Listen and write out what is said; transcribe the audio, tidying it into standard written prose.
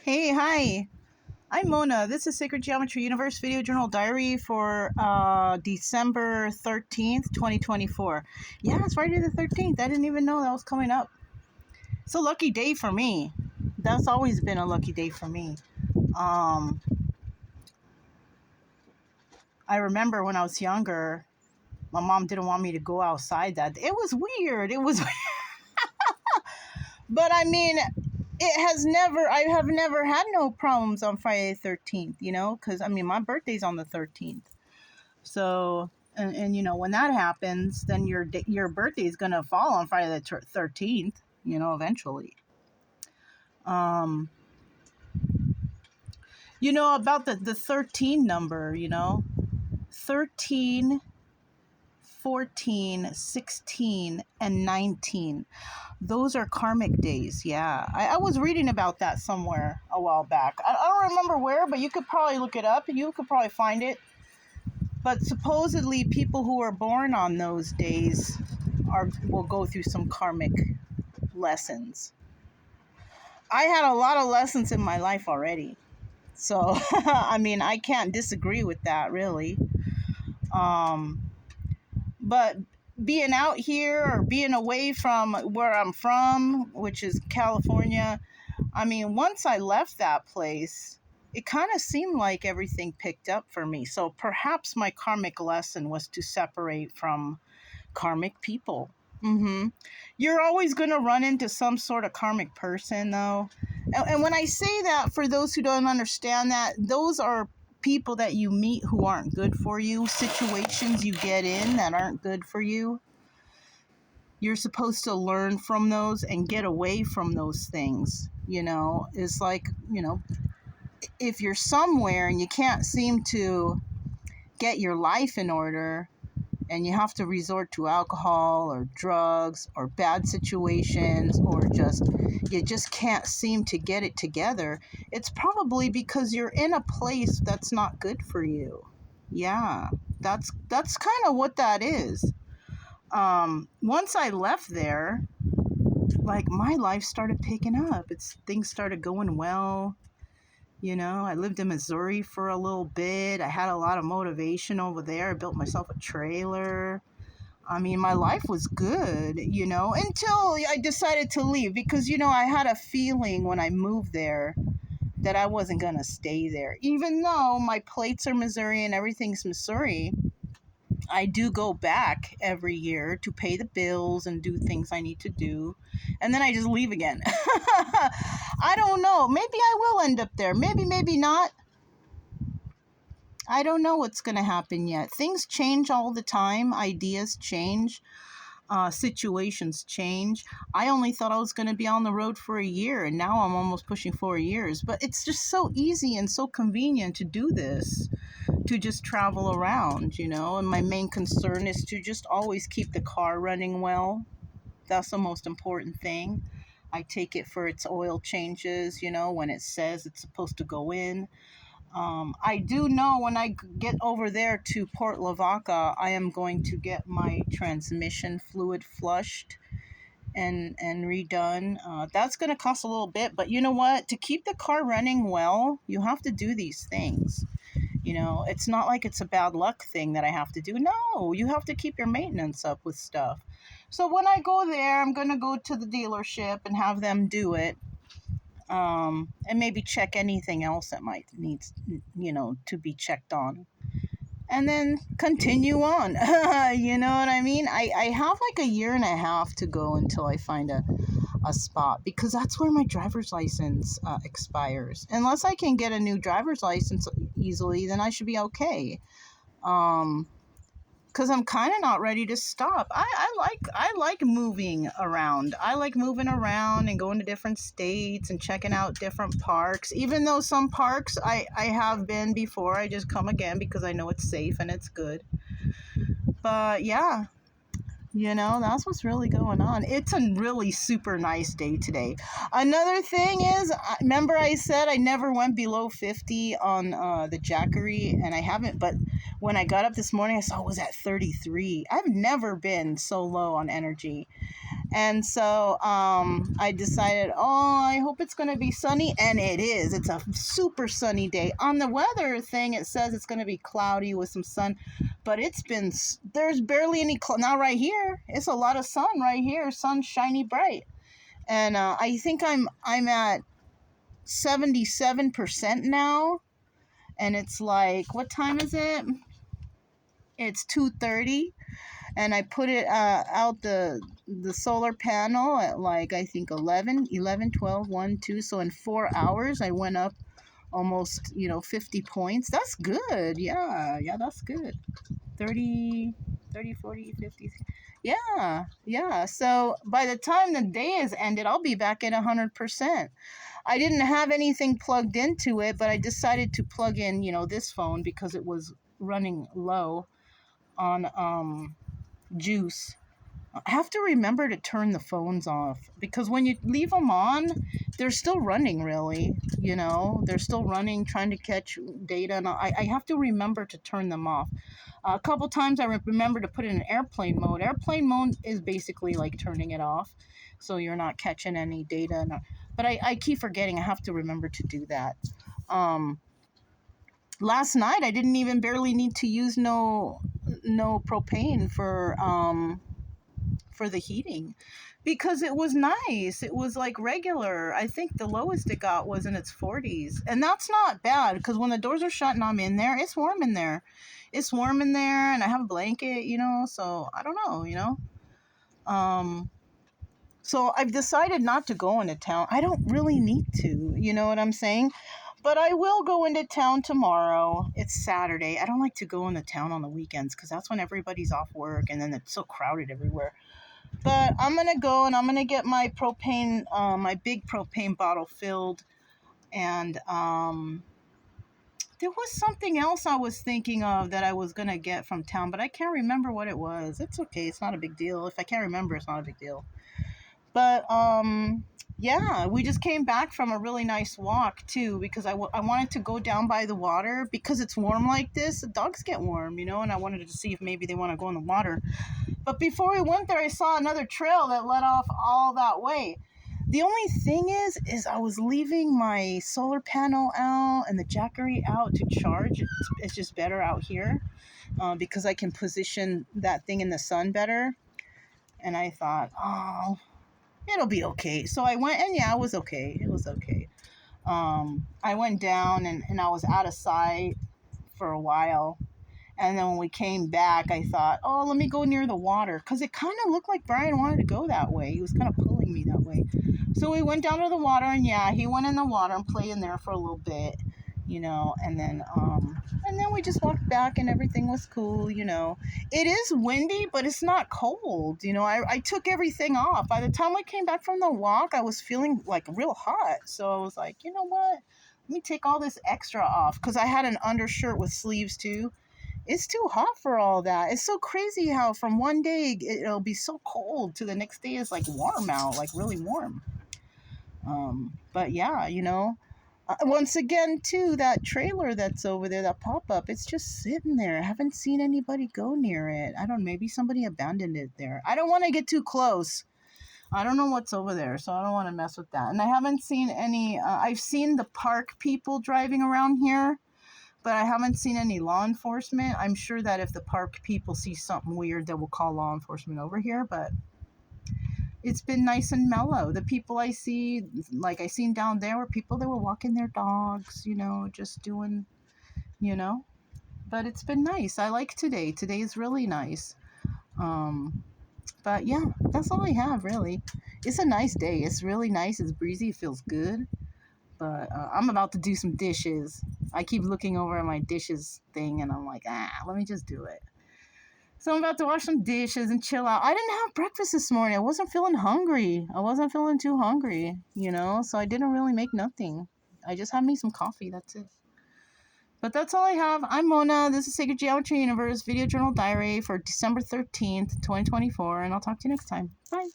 Hey, hi. I'm Mona. This is Sacred Geometry Universe Video Journal Diary for December 13th, 2024. Yeah, it's Friday the 13th. I didn't even know that was coming up. It's a lucky day for me. That's always been a lucky day for me. Um, I remember when I was younger, my mom didn't want me to go outside that day. It was weird. It was, but I mean, I have never had no problems on Friday the 13th, because I mean, my birthday's on the 13th. So, and when that happens, then your birthday is going to fall on Friday the 13th, eventually. About the 13 number, 13, 14, 16, and 19. Those are karmic days. Yeah. I was reading about that somewhere a while back. I don't remember where, but you could probably look it up. You could probably find it. But supposedly people who are born on those days will go through some karmic lessons. I had a lot of lessons in my life already. So, I mean, I can't disagree with that, really. But being out here or being away from where I'm from, which is California, I mean, once I left that place, it kind of seemed like everything picked up for me. So perhaps my karmic lesson was to separate from karmic people. You're always going to run into some sort of karmic person, though. And when I say that, for those who don't understand that, those are people that you meet who aren't good for you, situations you get in that aren't good for you. You're supposed to learn from those and get away from those things. It's like, if you're somewhere and you can't seem to get your life in order and you have to resort to alcohol or drugs or bad situations, or you just can't seem to get it together, it's probably because you're in a place that's not good for you. Yeah, that's kind of what that is. Once I left there, like, my life started picking up. Things started going well. I lived in Missouri for a little bit. I had a lot of motivation over there. I built myself a trailer. I mean, my life was good, until I decided to leave because, I had a feeling when I moved there that I wasn't going to stay there. Even though my plates are Missouri and everything's Missouri, I do go back every year to pay the bills and do things I need to do. And then I just leave again. I don't know. Maybe I will end up there. Maybe not. I don't know what's going to happen yet. Things change all the time. Ideas change. Situations change. I only thought I was going to be on the road for a year, and now I'm almost pushing 4 years. But it's just so easy and so convenient to do this, to just travel around, and my main concern is to just always keep the car running well. That's the most important thing. I take it for its oil changes, when it says it's supposed to go in. I do know when I get over there to Port Lavaca, I am going to get my transmission fluid flushed and redone. That's going to cost a little bit, but you know what? To keep the car running well, you have to do these things. It's not like it's a bad luck thing that I have to do. No, you have to keep your maintenance up with stuff. So when I go there, I'm going to go to the dealership and have them do it. And maybe check anything else that might need, to be checked on. And then continue on. You know what I mean? I have like a year and a half to go until I find a spot, because that's where my driver's license expires. Unless I can get a new driver's license easily, then I should be okay. Because I'm kind of not ready to stop. I like moving around. I like moving around and going to different states and checking out different parks. Even though some parks I have been before, I just come again because I know it's safe and it's good. But yeah, that's what's really going on. It's a really super nice day today. Another thing is, remember I said I never went below 50 on the Jackery, and I haven't, but when I got up this morning, I saw it was at 33. I've never been so low on energy. And so I decided, oh, I hope it's going to be sunny. And it is. It's a super sunny day. On the weather thing, it says it's going to be cloudy with some sun. But there's barely any now right here. It's a lot of sun right here. Sun's shiny bright. And I think I'm at 77% now. And it's like, what time is it? It's 2:30. And I put it out the solar panel at like, I think 11, 12, 1, 2. So in 4 hours, I went up almost, 50 points. That's good. Yeah, that's good. 30, 30, 40, 50. Yeah. So by the time the day is ended, I'll be back at 100%. I didn't have anything plugged into it, but I decided to plug in, this phone because it was running low on juice. I have to remember to turn the phones off because when you leave them on, they're still running, really. They're still running, trying to catch data. And I have to remember to turn them off. A couple times I remember to put it in airplane mode. Airplane mode is basically like turning it off so you're not catching any data. But I keep forgetting. I have to remember to do that. Last night I didn't even barely need to use no propane for the heating because it was nice. It was like regular. I think the lowest it got was in its 40s, and that's not bad because when the doors are shut and I'm in there, it's warm in there. And I have a blanket, so I don't know. So I've decided not to go into town. I don't really need to, you know what I'm saying? But I will go into town tomorrow. It's Saturday. I don't like to go into town on the weekends because that's when everybody's off work and then it's so crowded everywhere. But I'm going to go and I'm going to get my propane, my big propane bottle filled. And there was something else I was thinking of that I was going to get from town, but I can't remember what it was. It's okay. It's not a big deal. If I can't remember, it's not a big deal. But yeah, we just came back from a really nice walk too because I wanted to go down by the water because it's warm like this. The dogs get warm, and I wanted to see if maybe they want to go in the water. But before we went there, I saw another trail that led off all that way. The only thing is I was leaving my solar panel out and the Jackery out to charge. It's just better out here because I can position that thing in the sun better. And I thought, oh, it'll be okay. So I went, and yeah, it was okay. It was okay. I went down and I was out of sight for a while. And then when we came back, I thought, oh, let me go near the water. Because it kind of looked like Brian wanted to go that way. He was kind of pulling me that way. So we went down to the water, and yeah, he went in the water and played in there for a little bit, and then we just walked back and everything was cool, It is windy, but it's not cold, I took everything off. By the time I came back from the walk, I was feeling like real hot. So I was like, you know what? Let me take all this extra off because I had an undershirt with sleeves too. It's too hot for all that. It's so crazy how from one day it'll be so cold to the next day is like warm out, like really warm. But yeah, once again too, that trailer that's over there, that pop-up, it's just sitting there. I haven't seen anybody go near it. I don't know, maybe somebody abandoned it there. I don't want to get too close. I don't know what's over there, so I don't want to mess with that. And I haven't seen any, I've seen the park people driving around here, but I haven't seen any law enforcement. I'm sure that if the park people see something weird, they will call law enforcement over here, but it's been nice and mellow. The people I see, like I seen down there, were people that were walking their dogs, just doing, but it's been nice. I like today. Today is really nice. But yeah, that's all I have, really. It's a nice day. It's really nice. It's breezy. It feels good. But I'm about to do some dishes. I keep looking over at my dishes thing, and I'm like, let me just do it. So I'm about to wash some dishes and chill out. I didn't have breakfast this morning. I wasn't feeling hungry. I wasn't feeling too hungry, so I didn't really make nothing. I just had me some coffee. That's it. But that's all I have. I'm Mona. This is Sacred Geometry Universe Video Journal Diary for December 13th, 2024, and I'll talk to you next time. Bye.